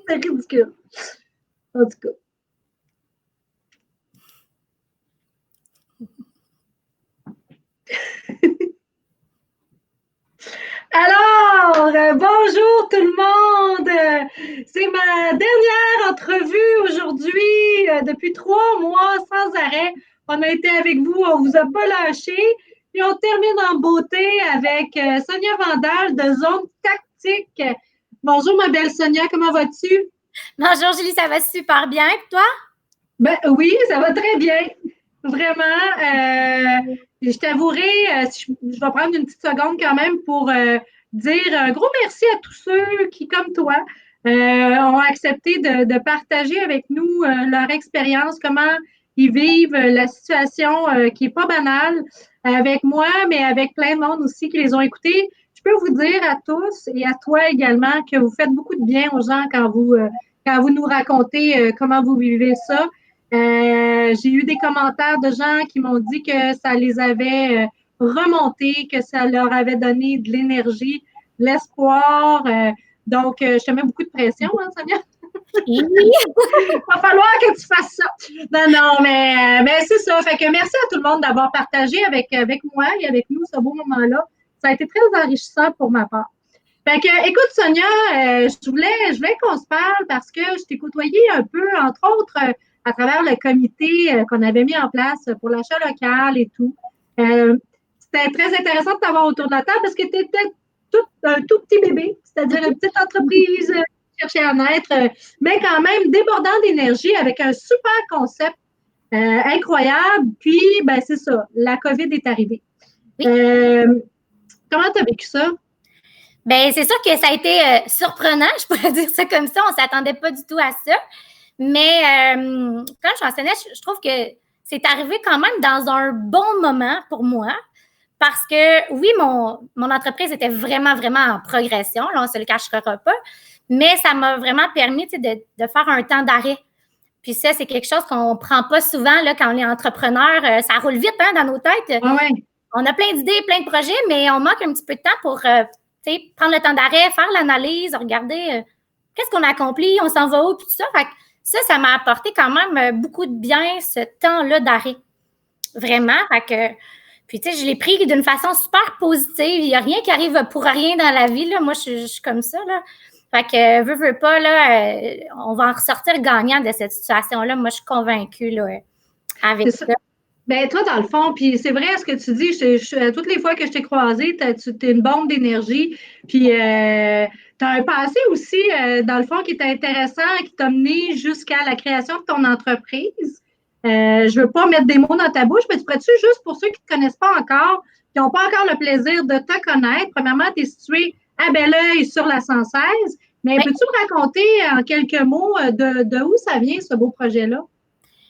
C'est ridicule. En tout cas. Alors, bonjour tout le monde. C'est ma dernière entrevue aujourd'hui depuis 3 mois sans arrêt. On a été avec vous, on vous a pas lâché. Puis on termine en beauté avec Sonia Vandal de Zone Tactique. Bonjour ma belle Sonia, comment vas-tu? Bonjour Julie, ça va super bien. Et toi? Ben oui, ça va très bien. Vraiment. Je t'avouerai, je vais prendre une petite seconde quand même pour dire un gros merci à tous ceux qui, comme toi, ont accepté de partager avec nous leur expérience, comment ils vivent la situation qui n'est pas banale avec moi, mais avec plein de monde aussi qui les ont écoutés. Je peux vous dire à tous et à toi également que vous faites beaucoup de bien aux gens quand vous nous racontez comment vous vivez ça. J'ai eu des commentaires de gens qui m'ont dit que ça les avait remontés, que ça leur avait donné de l'énergie, de l'espoir. Donc, je te mets beaucoup de pression, hein, Sonia? Oui. Il va falloir que tu fasses ça. Non, mais c'est ça. Fait que merci à tout le monde d'avoir partagé avec moi et avec nous ce beau moment-là. Ça a été très enrichissant pour ma part. Fait que, écoute, Sonia, je voulais qu'on se parle parce que je t'ai côtoyé un peu, entre autres, à travers le comité qu'on avait mis en place pour l'achat local et tout. C'était très intéressant de t'avoir autour de la table parce que tu étais un tout petit bébé, c'est-à-dire une petite entreprise qui cherchait à naître, mais quand même débordant d'énergie avec un super concept incroyable. Puis, ben c'est ça, la COVID est arrivée. Oui. Comment tu as vécu ça? Bien, c'est sûr que ça a été surprenant, je pourrais dire ça comme ça. On ne s'attendait pas du tout à ça. Mais quand j'enseignais, je trouve que c'est arrivé quand même dans un bon moment pour moi. Parce que, oui, mon entreprise était vraiment, vraiment en progression. Là, on ne se le cachera pas. Mais ça m'a vraiment permis de faire un temps d'arrêt. Puis ça, c'est quelque chose qu'on ne prend pas souvent là, quand on est entrepreneur. Ça roule vite hein, dans nos têtes. Ouais. On a plein d'idées, plein de projets, mais on manque un petit peu de temps pour prendre le temps d'arrêt, faire l'analyse, regarder qu'est-ce qu'on a accompli, on s'en va où, puis tout ça. Fait que ça m'a apporté quand même beaucoup de bien, ce temps-là d'arrêt. Vraiment. Fait que, puis, tu sais, je l'ai pris d'une façon super positive. Il n'y a rien qui arrive pour rien dans la vie. Là. Moi, je suis comme ça. Là. Fait que, veux pas, là, on va en ressortir gagnant de cette situation-là. Moi, je suis convaincue là, avec ça. Ben toi, dans le fond, puis c'est vrai ce que tu dis, toutes les fois que je t'ai croisée, tu es une bombe d'énergie, puis tu as un passé aussi, dans le fond, qui est intéressant, qui t'a mené jusqu'à la création de ton entreprise. Je veux pas mettre des mots dans ta bouche, mais tu pourrais-tu, juste pour ceux qui ne te connaissent pas encore, qui n'ont pas encore le plaisir de te connaître, premièrement, tu es situé à Belleuil sur la 116, mais peux-tu me raconter en quelques mots de où ça vient, ce beau projet-là?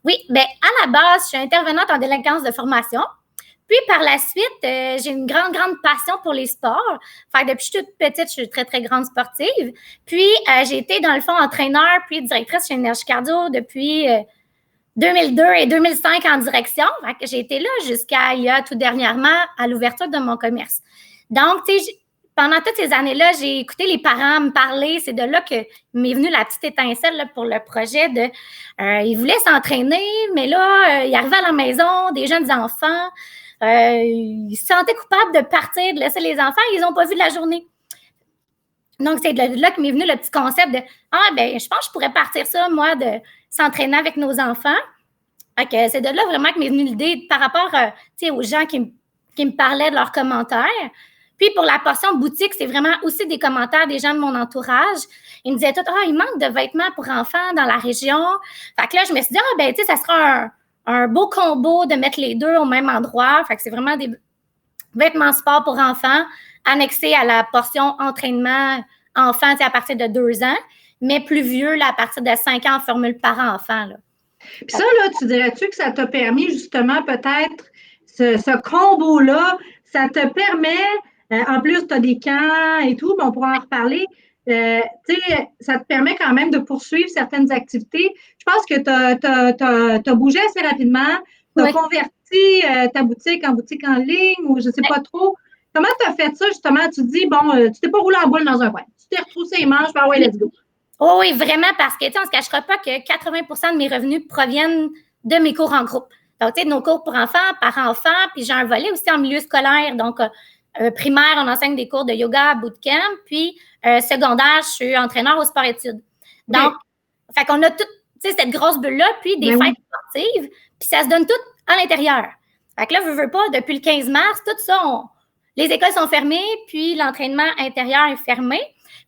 Oui, bien, à la base, je suis intervenante en délinquance de formation. Puis, par la suite, j'ai une grande, grande passion pour les sports. Fait que depuis que je suis toute petite, je suis très, très grande sportive. Puis, j'ai été, dans le fond, entraîneur puis directrice chez Énergie Cardio depuis 2002 et 2005 en direction. Fait que j'ai été là jusqu'à, il y a tout dernièrement, à l'ouverture de mon commerce. Donc, tu sais, pendant toutes ces années-là, j'ai écouté les parents me parler. C'est de là que m'est venue la petite étincelle là, pour le projet de... ils voulaient s'entraîner, mais là, ils arrivaient à la maison, des jeunes enfants. Ils se sentaient coupables de partir, de laisser les enfants. Ils n'ont pas vu de la journée. Donc, c'est de là que m'est venu le petit concept de « Ah, ben je pense que je pourrais partir ça, moi, de s'entraîner avec nos enfants. » Fait que c'est de là vraiment que m'est venue l'idée par rapport aux gens qui me parlaient de leurs commentaires. Puis, pour la portion boutique, c'est vraiment aussi des commentaires des gens de mon entourage. Ils me disaient tout « Ah, il manque de vêtements pour enfants dans la région. » Fait que là, je me suis dit « Ah, ben tu sais, ça sera un beau combo de mettre les deux au même endroit. » Fait que c'est vraiment des vêtements sport pour enfants annexés à la portion entraînement enfant à partir de 2 ans, mais plus vieux là, à partir de 5 ans en formule parent-enfant. Là. Puis ça, là, tu dirais-tu que ça t'a permis justement peut-être ce combo-là, ça te permet, en plus, tu as des camps et tout, mais on pourra en reparler, tu sais, ça te permet quand même de poursuivre certaines activités. Je pense que tu as bougé assez rapidement, tu as converti ta boutique en ligne ou je ne sais pas trop. Comment tu as fait ça, justement? Tu te dis, bon, tu t'es pas roulé en boule dans un coin. Tu t'es retroussé les manches, ben ouais, let's go. Oh oui, vraiment, parce que, tu sais, on ne se cachera pas que 80% de mes revenus proviennent de mes cours en groupe. Donc, tu sais, nos cours pour enfants, par enfant, puis j'ai un volet aussi en milieu scolaire. Donc, primaire, on enseigne des cours de yoga, bootcamp, puis secondaire, je suis entraîneur au sport-études. Donc, fait qu'on a tout, tu sais, cette grosse bulle-là, puis des fêtes sportives, puis ça se donne tout à l'intérieur. Fait que là, veux pas, depuis le 15 mars, tout ça, les écoles sont fermées, puis l'entraînement intérieur est fermé.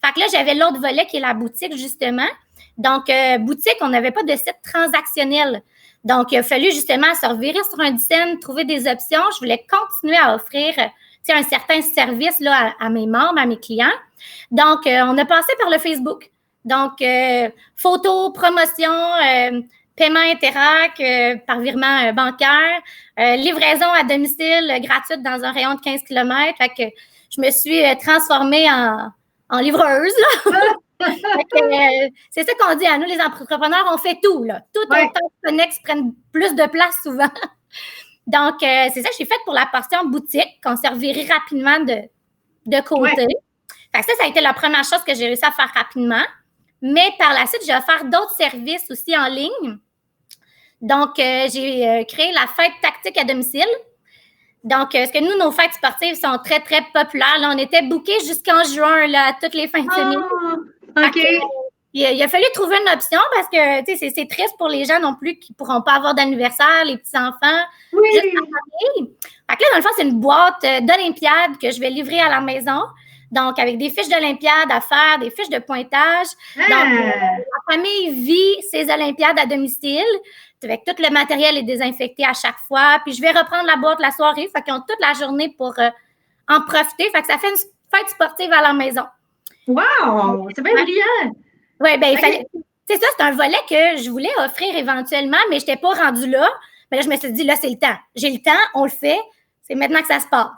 Fait que là, j'avais l'autre volet qui est la boutique, justement. Donc, boutique, on n'avait pas de site transactionnel. Donc, il a fallu justement se revirer sur un dizaine, trouver des options. Je voulais continuer à offrir un certain service là, à mes membres, à mes clients. Donc, on a passé par le Facebook. Donc, photos, promotions, paiement Interac par virement bancaire, livraison à domicile gratuite dans un rayon de 15 km. Fait que je me suis transformée en livreuse. C'est ça qu'on dit à nous, les entrepreneurs, on fait tout. Là. Tout autant que Connex prennent plus de place souvent. Donc, c'est ça que j'ai fait pour la portion boutique, qu'on servirait rapidement de côté. Fait que ça a été la première chose que j'ai réussi à faire rapidement. Mais par la suite, j'ai offert d'autres services aussi en ligne. Donc, j'ai créé la fête tactique à domicile. Donc, parce que nous, nos fêtes sportives sont très, très populaires. Là, on était bookés jusqu'en juin, là, toutes les fins de semaine. OK. Il a fallu trouver une option parce que, tu sais, c'est triste pour les gens non plus qui ne pourront pas avoir d'anniversaire, les petits-enfants. Oui. Juste la famille. Fait que là, dans le fond, c'est une boîte d'Olympiade que je vais livrer à la maison. Donc, avec des fiches d'Olympiade à faire, des fiches de pointage. Donc, la famille vit ses Olympiades à domicile. Avec tout le matériel est désinfecté à chaque fois. Puis, je vais reprendre la boîte la soirée. Fait qu'ils ont toute la journée pour en profiter. Fait que ça fait une fête sportive à la maison. Wow! C'est bien brillant! Oui, bien, il fallait. C'est ça, c'est un volet que je voulais offrir éventuellement, mais je n'étais pas rendue là. Mais là, je me suis dit, là, c'est le temps. J'ai le temps, on le fait. C'est maintenant que ça se passe.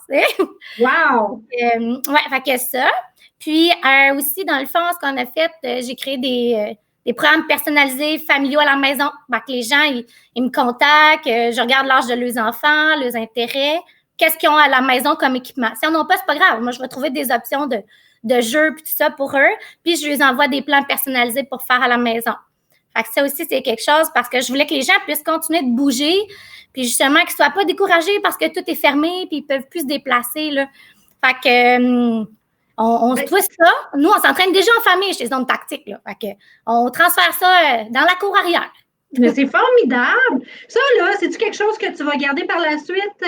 Wow! Oui, fait que ça. Puis aussi, dans le fond, ce qu'on a fait, j'ai créé des programmes personnalisés, familiaux à la maison. Fait que les gens, ils me contactent, je regarde l'âge de leurs enfants, leurs intérêts, qu'est-ce qu'ils ont à la maison comme équipement. Si on n'en a pas, c'est pas grave. Moi, je vais trouver des options de jeux puis tout ça pour eux. Puis, je les envoie des plans personnalisés pour faire à la maison. Fait que ça aussi, c'est quelque chose parce que je voulais que les gens puissent continuer de bouger puis justement qu'ils ne soient pas découragés parce que tout est fermé puis ils ne peuvent plus se déplacer, là. Fait que on se twiste ça. Nous, on s'entraîne déjà en famille chez Zone Tactique, là. Fait que on transfère ça dans la cour arrière. Mais c'est formidable! Ça, là, c'est-tu quelque chose que tu vas garder par la suite?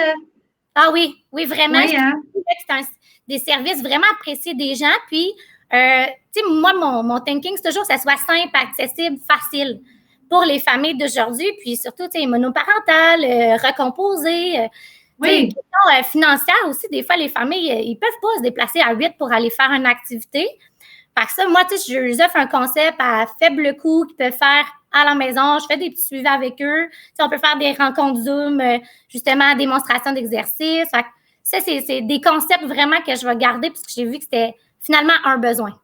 Ah oui, vraiment. Oui, hein? C'est des services vraiment appréciés des gens. Puis, tu sais, moi, mon thinking, c'est toujours que ça soit simple, accessible, facile pour les familles d'aujourd'hui. Puis surtout, tu sais, monoparentales, recomposées. Oui. Questions financières aussi. Des fois, les familles, ils ne peuvent pas se déplacer à 8 pour aller faire une activité. Fait que ça, moi, tu sais, je leur offre un concept à faible coût qu'ils peuvent faire à la maison. Je fais des petits suivis avec eux. Tu sais, on peut faire des rencontres Zoom, justement, démonstration d'exercice. Fait que ça, c'est des concepts vraiment que je vais garder parce que j'ai vu que c'était finalement un besoin.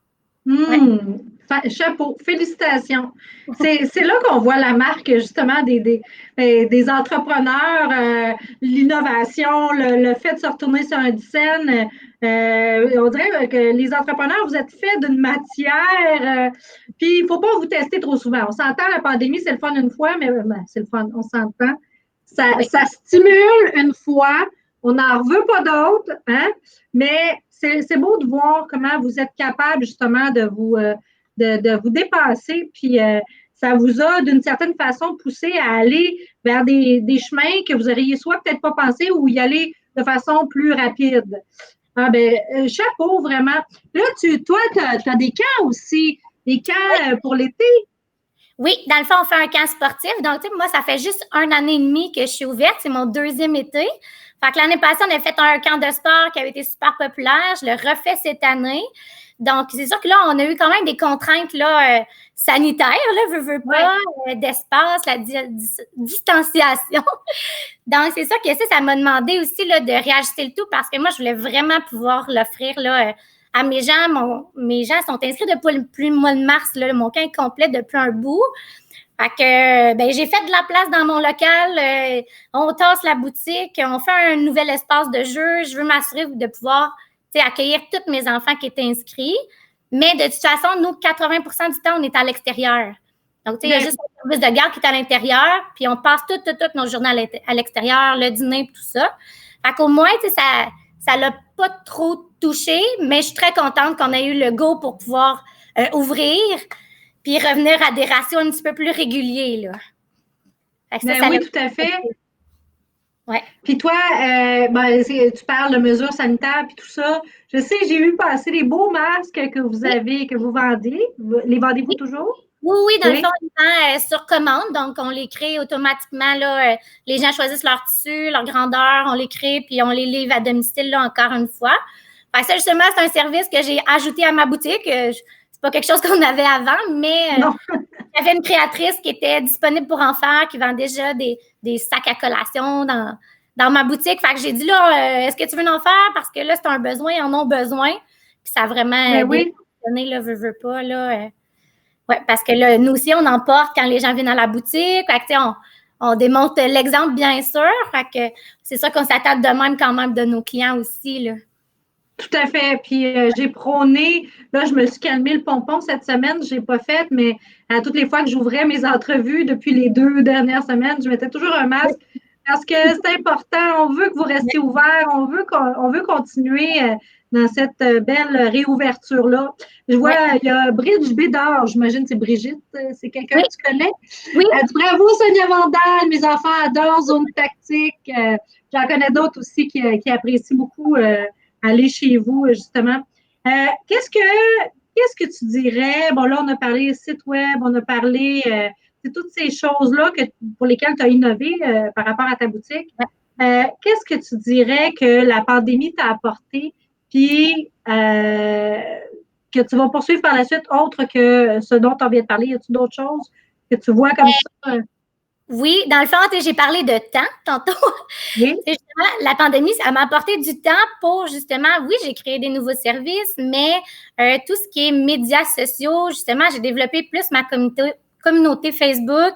Chapeau, félicitations. C'est là qu'on voit la marque justement des entrepreneurs, l'innovation, le fait de se retourner sur un scène. On dirait que les entrepreneurs, vous êtes faits d'une matière, puis il ne faut pas vous tester trop souvent. On s'entend, la pandémie, c'est le fun une fois, mais c'est le fun, on s'entend. Ça stimule une fois, on n'en veut pas d'autres, hein? Mais c'est beau de voir comment vous êtes capable justement de vous dépasser, puis ça vous a d'une certaine façon poussé à aller vers des chemins que vous auriez soit peut-être pas pensé ou y aller de façon plus rapide. Ah ben, chapeau, vraiment. Là, toi, tu as des camps aussi, des camps pour l'été. Oui, dans le fond, on fait un camp sportif. Donc, tu sais, moi, ça fait juste 1 année et demie que je suis ouverte. C'est mon 2e été. Fait que l'année passée, on a fait un camp de sport qui avait été super populaire. Je le refais cette année. Donc, c'est sûr que là, on a eu quand même des contraintes là, sanitaires, là, veux pas, d'espace, la distanciation. Donc, c'est sûr que ça m'a demandé aussi là, de réajuster le tout parce que moi, je voulais vraiment pouvoir l'offrir là, à mes gens. Mes gens sont inscrits depuis le mois de mars, là, mon camp est complet depuis un bout. Fait que, ben, j'ai fait de la place dans mon local, on tasse la boutique, on fait un nouvel espace de jeu. Je veux m'assurer de pouvoir accueillir tous mes enfants qui étaient inscrits. Mais de toute façon, nous, 80 du temps, on est à l'extérieur. Donc, tu sais, il y a juste un service de garde qui est à l'intérieur, puis on passe toute nos journées à l'extérieur, le dîner, tout ça. Fait qu'au moins, tu sais, ça l'a pas trop touché, mais je suis très contente qu'on ait eu le go pour pouvoir ouvrir, puis revenir à des ratios un petit peu plus réguliers, là. Oui, tout à fait. Ouais. Puis toi, tu parles de mesures sanitaires puis tout ça. Je sais, j'ai vu passer les beaux masques que vous avez, que vous vendez. Les vendez-vous toujours? Oui, dans le fond, on les vend sur commande. Donc, on les crée automatiquement. Là, les gens choisissent leur tissu, leur grandeur, on les crée, puis on les livre à domicile, là, encore une fois. Fait que ça, justement, c'est un service que j'ai ajouté à ma boutique. C'est pas quelque chose qu'on avait avant, mais j'avais une créatrice qui était disponible pour en faire, qui vend déjà des sacs à collation dans ma boutique. Fait que j'ai dit, là, est-ce que tu veux en faire? Parce que là, c'est un besoin, ils en ont besoin. Puis ça a vraiment fonctionné, là, veux pas, là. Oui, parce que là, nous aussi, on emporte quand les gens viennent à la boutique. Fait que, on démontre l'exemple, bien sûr. Fait que c'est sûr qu'on s'attend de même quand même de nos clients aussi, là. Tout à fait. Puis j'ai prôné, là, je me suis calmé le pompon cette semaine, je n'ai pas fait, mais à toutes les fois que j'ouvrais mes entrevues depuis les 2 dernières semaines, je mettais toujours un masque parce que c'est important. On veut que vous restiez ouverts, on veut continuer dans cette belle réouverture-là. Je vois, il y a Bridge Bédard, j'imagine que c'est Brigitte, c'est quelqu'un que tu connais. Oui. Elle dit bravo Sonia Vandal, mes enfants adorent Zone Tactique. J'en connais d'autres aussi qui apprécient beaucoup aller chez vous, justement. Qu'est-ce que tu dirais? Bon, là, on a parlé site web, on a parlé de toutes ces choses-là pour lesquelles tu as innové par rapport à ta boutique. Qu'est-ce que tu dirais que la pandémie t'a apporté, puis que tu vas poursuivre par la suite, autre que ce dont on vient de parler? Y a-t-il d'autres choses que tu vois comme ça? Oui, dans le fond, j'ai parlé de temps tantôt. Oui. Justement, la pandémie, ça m'a apporté du temps pour justement, oui, j'ai créé des nouveaux services, mais tout ce qui est médias sociaux, justement, j'ai développé plus ma communauté Facebook.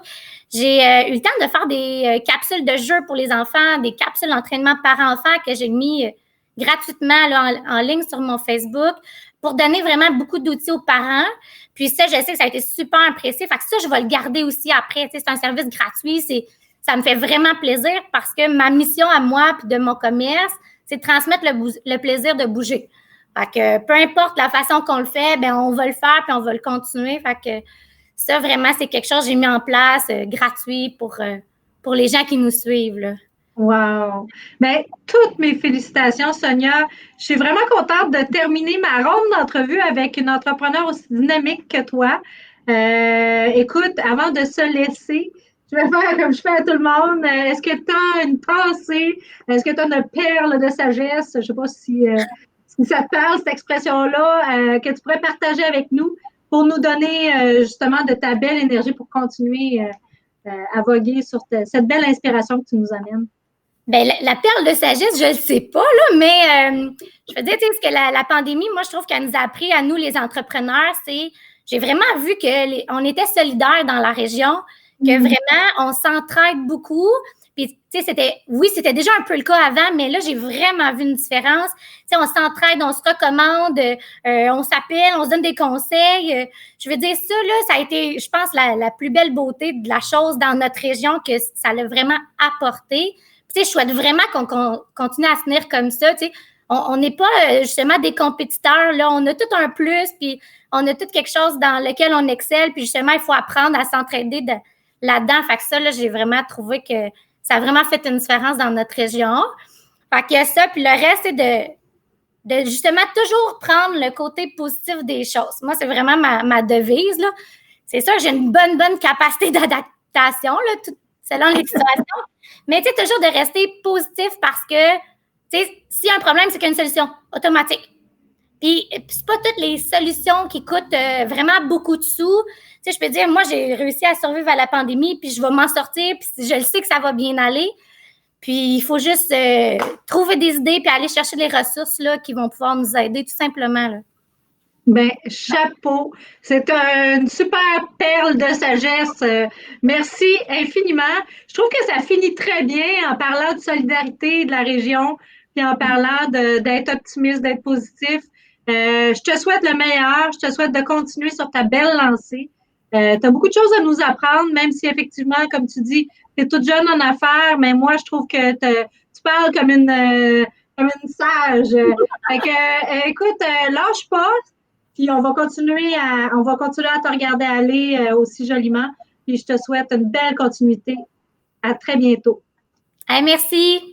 J'ai eu le temps de faire des capsules de jeux pour les enfants, des capsules d'entraînement parents-enfants que j'ai mis gratuitement là, en ligne sur mon Facebook pour donner vraiment beaucoup d'outils aux parents. Puis ça, je sais que ça a été super apprécié. Fait que ça, je vais le garder aussi après. Tu sais, c'est un service gratuit. Ça me fait vraiment plaisir parce que ma mission à moi puis de mon commerce, c'est de transmettre le plaisir de bouger. Fait que peu importe la façon qu'on le fait, ben on va le faire puis on va le continuer. Fait que ça, vraiment, c'est quelque chose que j'ai mis en place gratuit pour les gens qui nous suivent, là. Wow! Bien, toutes mes félicitations, Sonia. Je suis vraiment contente de terminer ma ronde d'entrevue avec une entrepreneure aussi dynamique que toi. Écoute, avant de se laisser, je vais faire comme je fais à tout le monde. Est-ce que tu as une pensée? Est-ce que tu as une perle de sagesse? Je ne sais pas si ça te parle, cette expression-là, que tu pourrais partager avec nous pour nous donner justement de ta belle énergie pour continuer à voguer sur cette belle inspiration que tu nous amènes. Bien, la perle de sagesse, je ne le sais pas, là, mais je veux dire, tu sais, ce que la pandémie, moi, je trouve qu'elle nous a appris à nous, les entrepreneurs, j'ai vraiment vu qu'on était solidaires dans la région, que vraiment, on s'entraide beaucoup. Puis, tu sais, c'était déjà un peu le cas avant, mais là, j'ai vraiment vu une différence. Tu sais, on s'entraide, on se recommande, on s'appelle, on se donne des conseils. Je veux dire, ça, là, ça a été, je pense, la plus belle beauté de la chose dans notre région que ça l'a vraiment apporté. Tu sais, je souhaite vraiment qu'on continue à se tenir comme ça. Tu sais, on n'est pas justement des compétiteurs. Là, on a tout un plus, puis on a tout quelque chose dans lequel on excelle. Puis justement, il faut apprendre à s'entraider là-dedans. Fait que ça, là, j'ai vraiment trouvé que ça a vraiment fait une différence dans notre région. Fait qu'il y a ça. Puis le reste, c'est de justement toujours prendre le côté positif des choses. Moi, c'est vraiment ma devise, là. C'est sûr, j'ai une bonne capacité d'adaptation, là, selon les situations. Mais tu sais, toujours de rester positif parce que, tu sais, s'il y a un problème, c'est qu'il y a une solution automatique. Puis, c'est pas toutes les solutions qui coûtent vraiment beaucoup de sous. Tu sais, je peux dire, moi, j'ai réussi à survivre à la pandémie, puis je vais m'en sortir, puis je le sais que ça va bien aller. Puis, il faut juste trouver des idées, puis aller chercher les ressources là, qui vont pouvoir nous aider, tout simplement, là. Ben, chapeau. C'est une super perle de sagesse. Merci infiniment. Je trouve que ça finit très bien en parlant de solidarité de la région, puis en parlant d'être optimiste, d'être positif. Je te souhaite le meilleur. Je te souhaite de continuer sur ta belle lancée. Tu as beaucoup de choses à nous apprendre, même si effectivement, comme tu dis, tu es toute jeune en affaires, mais moi, je trouve que tu parles comme une sage. Fait que, écoute, lâche pas, puis on va continuer à te regarder aller aussi joliment. Puis je te souhaite une belle continuité. À très bientôt. Merci.